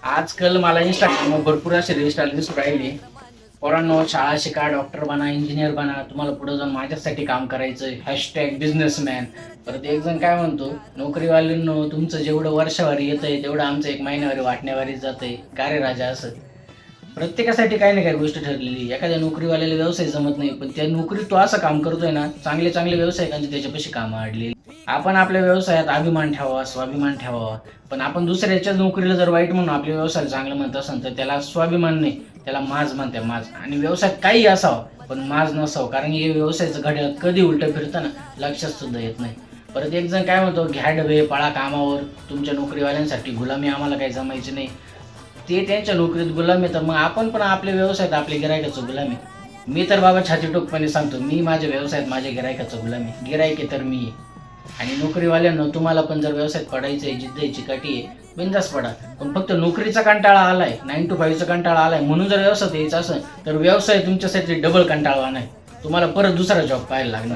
आजकाल मला इंस्टाग्रामवर भरपूर असे रील्स दिसून राहिले. पोरांनो, शाळा शिका, डॉक्टर बना, इंजिनियर बना, तुम्हाला पुढे जाऊन माझ्यासाठी काम करायचं, हॅशटॅग बिझनेसमॅन. परत एक जण काय म्हणतो, नोकरीवाल्यांनो तुमचं जेवढं वर्षावारी येतंय तेवढं आमचं एक महिन्यावारी वाटण्यावारी जातंय. का रे राजा असं? प्रत्येकासाठी काही ना काही गोष्ट ठरलेली. एखाद्या नोकरीवाल्याला व्यवसाय जमत नाही, पण त्या नोकरीत तो असं काम करतोय ना, चांगले चांगले व्यावसायिकांची त्याच्यापाशी कामं अडली. आपण आपल्या व्यवसायात अभिमान ठेवावा, स्वाभिमान ठेवावा. पण आपण दुसऱ्याच्या नोकरीला जर वाईट म्हणून आपल्या व्यवसायाला चांगलं म्हणत असेल तर त्याला स्वाभिमान नाही, त्याला माज म्हणते, माज. आणि व्यवसायात काही असावं पण माज नसावं, कारण हे व्यवसायाचं घड्याळ कधी उलटं फिरतं ना, लक्षात सुद्धा येत नाही. परत एक जण काय म्हणतो, घ्या डबे, पळा कामावर, तुमच्या नोकरीवाल्यांसाठी गुलामी आम्हाला काही जमायची नाही. ते त्यांच्या नोकरीत गुलाम आहे, तर मग आपण पण आपल्या व्यवसायात आपल्या गिरायकाचं गुलाम आहे. मी तर बाबा छाती टोकपणे सांगतो, मी माझ्या व्यवसायात माझ्या गिरायकाचं गुलाम आहे. गिरायक आहे तर मी आहे. आणि नोकरीवाल्यांना तुम्हाला पण जर व्यवसायात पडायचं आहे, जिद्द आहे, चिकाटी आहे, बिंदास पडा. पण फक्त नोकरीचा कंटाळा आलाय, 9 to 5चा कंटाळा आलाय म्हणून जर व्यवसायात यायचं असेल तर व्यवसाय तुमच्यासाठी डबल कंटाळवाणा आहे. तुम्हाला परत दुसरा जॉब पाहायला लागणार.